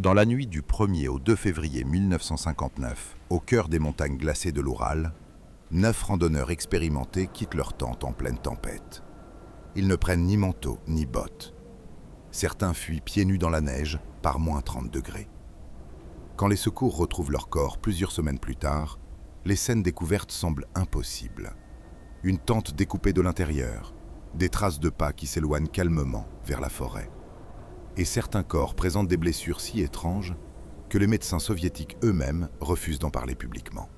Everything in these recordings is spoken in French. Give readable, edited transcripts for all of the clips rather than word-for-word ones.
Dans la nuit du 1er au 2 février 1959, au cœur des montagnes glacées de l'Oural, 9 randonneurs expérimentés quittent leur tente en pleine tempête. Ils ne prennent ni manteau ni bottes. Certains fuient pieds nus dans la neige par moins 30 degrés. Quand les secours retrouvent leur corps plusieurs semaines plus tard, les scènes découvertes semblent impossibles. Une tente découpée de l'intérieur, des traces de pas qui s'éloignent calmement vers la forêt. Et certains corps présentent des blessures si étranges que les médecins soviétiques eux-mêmes refusent d'en parler publiquement.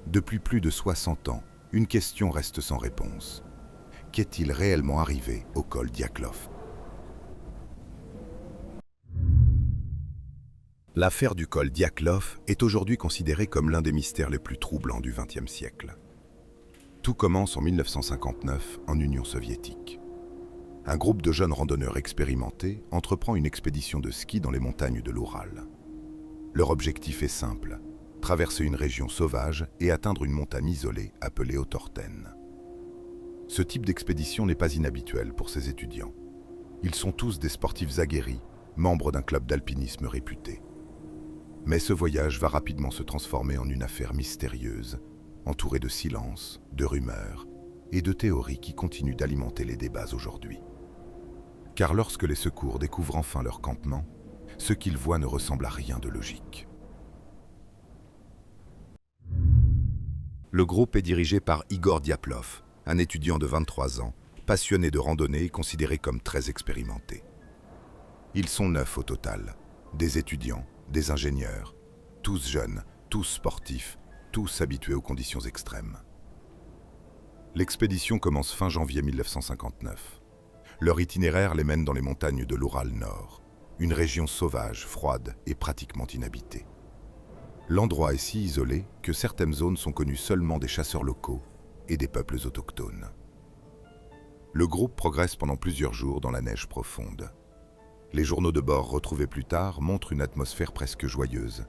Depuis plus de 60 ans, une question reste sans réponse. Qu'est-il réellement arrivé au col Diaklov ? L'affaire du col Diaklov est aujourd'hui considérée comme l'un des mystères les plus troublants du XXe siècle. Tout commence en 1959 en Union soviétique. Un groupe de jeunes randonneurs expérimentés entreprend une expédition de ski dans les montagnes de l'Oural. Leur objectif est simple, traverser une région sauvage et atteindre une montagne isolée appelée Otorten. Ce type d'expédition n'est pas inhabituel pour ces étudiants. Ils sont tous des sportifs aguerris, membres d'un club d'alpinisme réputé. Mais ce voyage va rapidement se transformer en une affaire mystérieuse, entourée de silence, de rumeurs et de théories qui continuent d'alimenter les débats aujourd'hui. Car lorsque les secours découvrent enfin leur campement, ce qu'ils voient ne ressemble à rien de logique. Le groupe est dirigé par Igor Diaplov, un étudiant de 23 ans, passionné de randonnée et considéré comme très expérimenté. Ils sont 9 au total, des étudiants, des ingénieurs, tous jeunes, tous sportifs, tous habitués aux conditions extrêmes. L'expédition commence fin janvier 1959. Leur itinéraire les mène dans les montagnes de l'Oural Nord, une région sauvage, froide et pratiquement inhabitée. L'endroit est si isolé que certaines zones sont connues seulement des chasseurs locaux et des peuples autochtones. Le groupe progresse pendant plusieurs jours dans la neige profonde. Les journaux de bord retrouvés plus tard montrent une atmosphère presque joyeuse.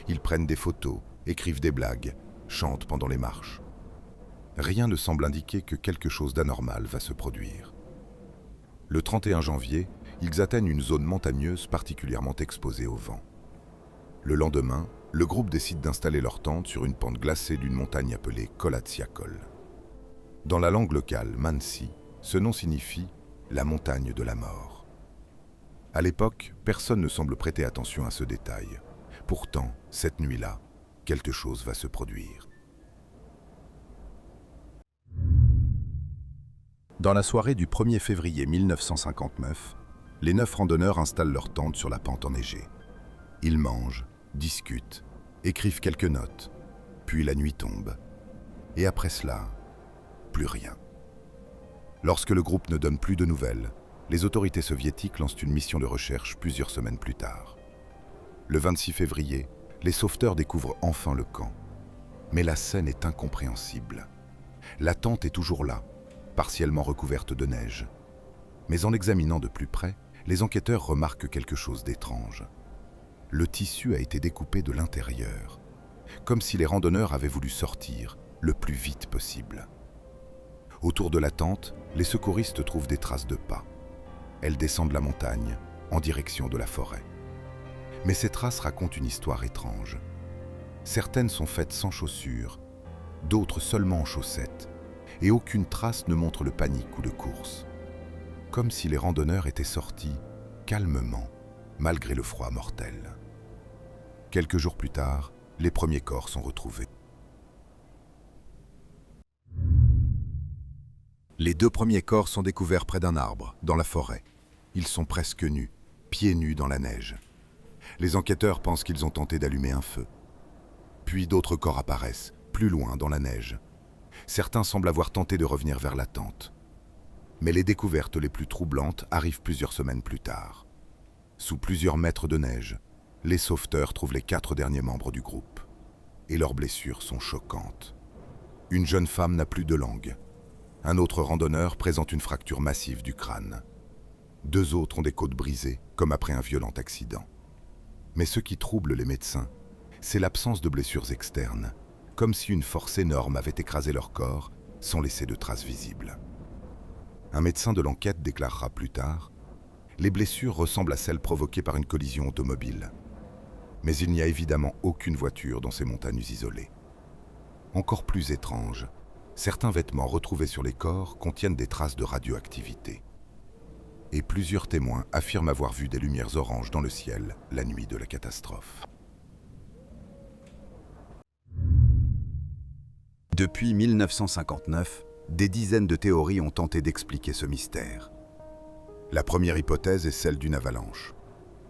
Ils prennent des photos, écrivent des blagues, chantent pendant les marches. Rien ne semble indiquer que quelque chose d'anormal va se produire. Le 31 janvier, ils atteignent une zone montagneuse particulièrement exposée au vent. Le lendemain, le groupe décide d'installer leur tente sur une pente glacée d'une montagne appelée Kolatsiakol. Dans la langue locale, Mansi, ce nom signifie « la montagne de la mort ». À l'époque, personne ne semble prêter attention à ce détail. Pourtant, cette nuit-là, quelque chose va se produire. Dans la soirée du 1er février 1959, les 9 randonneurs installent leur tente sur la pente enneigée. Ils mangent, discutent, écrivent quelques notes, puis la nuit tombe. Et après cela, plus rien. Lorsque le groupe ne donne plus de nouvelles, les autorités soviétiques lancent une mission de recherche plusieurs semaines plus tard. Le 26 février, les sauveteurs découvrent enfin le camp. Mais la scène est incompréhensible. La tente est toujours là, partiellement recouverte de neige. Mais en l'examinant de plus près, les enquêteurs remarquent quelque chose d'étrange. Le tissu a été découpé de l'intérieur, comme si les randonneurs avaient voulu sortir le plus vite possible. Autour de la tente, les secouristes trouvent des traces de pas. Elles descendent la montagne, en direction de la forêt. Mais ces traces racontent une histoire étrange. Certaines sont faites sans chaussures, d'autres seulement en chaussettes, et aucune trace ne montre le panique ou de course. Comme si les randonneurs étaient sortis calmement, malgré le froid mortel. Quelques jours plus tard, les premiers corps sont retrouvés. Les 2 premiers corps sont découverts près d'un arbre, dans la forêt. Ils sont presque nus, pieds nus dans la neige. Les enquêteurs pensent qu'ils ont tenté d'allumer un feu. Puis d'autres corps apparaissent, plus loin dans la neige. Certains semblent avoir tenté de revenir vers la tente. Mais les découvertes les plus troublantes arrivent plusieurs semaines plus tard. Sous plusieurs mètres de neige, les sauveteurs trouvent les 4 derniers membres du groupe. Et leurs blessures sont choquantes. Une jeune femme n'a plus de langue. Un autre randonneur présente une fracture massive du crâne. 2 autres ont des côtes brisées, comme après un violent accident. Mais ce qui trouble les médecins, c'est l'absence de blessures externes, comme si une force énorme avait écrasé leur corps sans laisser de traces visibles. Un médecin de l'enquête déclarera plus tard Les blessures ressemblent à celles provoquées par une collision automobile. Mais il n'y a évidemment aucune voiture dans ces montagnes isolées. Encore plus étrange, certains vêtements retrouvés sur les corps contiennent des traces de radioactivité. Et plusieurs témoins affirment avoir vu des lumières oranges dans le ciel la nuit de la catastrophe. Depuis 1959, des dizaines de théories ont tenté d'expliquer ce mystère. La première hypothèse est celle d'une avalanche.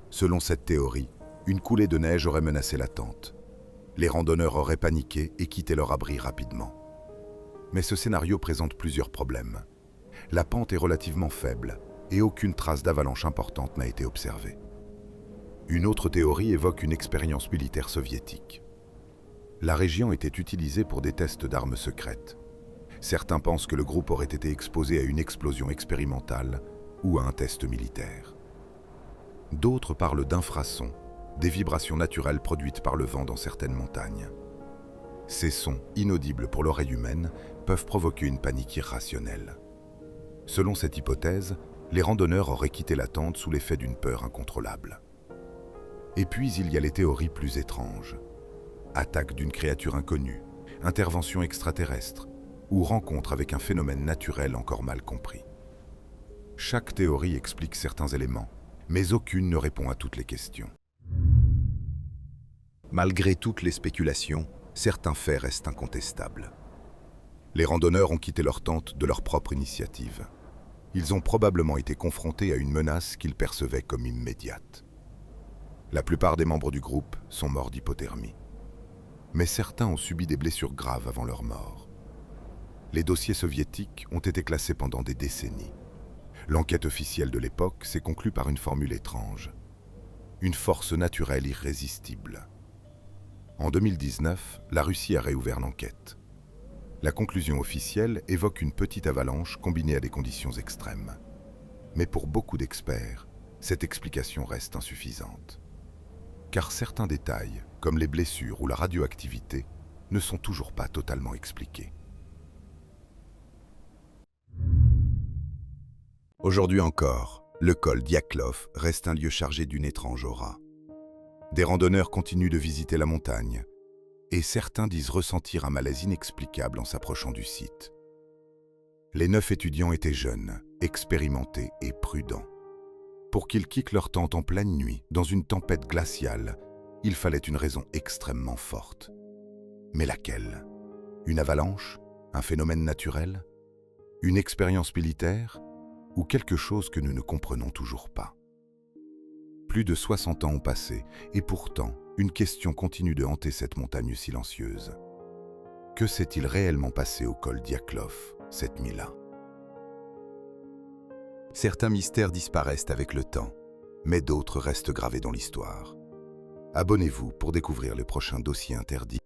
Selon cette théorie, une coulée de neige aurait menacé la tente. Les randonneurs auraient paniqué et quitté leur abri rapidement. Mais ce scénario présente plusieurs problèmes. La pente est relativement faible et aucune trace d'avalanche importante n'a été observée. Une autre théorie évoque une expérience militaire soviétique. La région était utilisée pour des tests d'armes secrètes. Certains pensent que le groupe aurait été exposé à une explosion expérimentale ou à un test militaire. D'autres parlent d'infrasons, des vibrations naturelles produites par le vent dans certaines montagnes. Ces sons, inaudibles pour l'oreille humaine, peuvent provoquer une panique irrationnelle. Selon cette hypothèse, les randonneurs auraient quitté la tente sous l'effet d'une peur incontrôlable. Et puis il y a les théories plus étranges. Attaque d'une créature inconnue, intervention extraterrestre ou rencontre avec un phénomène naturel encore mal compris. Chaque théorie explique certains éléments, mais aucune ne répond à toutes les questions. Malgré toutes les spéculations, certains faits restent incontestables. Les randonneurs ont quitté leur tente de leur propre initiative. Ils ont probablement été confrontés à une menace qu'ils percevaient comme immédiate. La plupart des membres du groupe sont morts d'hypothermie. Mais certains ont subi des blessures graves avant leur mort. Les dossiers soviétiques ont été classés pendant des décennies. L'enquête officielle de l'époque s'est conclue par une formule étrange. Une force naturelle irrésistible. En 2019, la Russie a réouvert l'enquête. La conclusion officielle évoque une petite avalanche combinée à des conditions extrêmes. Mais pour beaucoup d'experts, cette explication reste insuffisante. Car certains détails, comme les blessures ou la radioactivité, ne sont toujours pas totalement expliqués. Aujourd'hui encore, le col Diaklov reste un lieu chargé d'une étrange aura. Des randonneurs continuent de visiter la montagne, et certains disent ressentir un malaise inexplicable en s'approchant du site. Les 9 étudiants étaient jeunes, expérimentés et prudents. Pour qu'ils quittent leur tente en pleine nuit, dans une tempête glaciale, il fallait une raison extrêmement forte. Mais laquelle? Une avalanche? Un phénomène naturel? Une expérience militaire? Ou quelque chose que nous ne comprenons toujours pas? Plus de 60 ans ont passé, et pourtant, une question continue de hanter cette montagne silencieuse. Que s'est-il réellement passé au col Diaklov cette nuit-là? Certains mystères disparaissent avec le temps, mais d'autres restent gravés dans l'histoire. Abonnez-vous pour découvrir le prochain dossier interdit.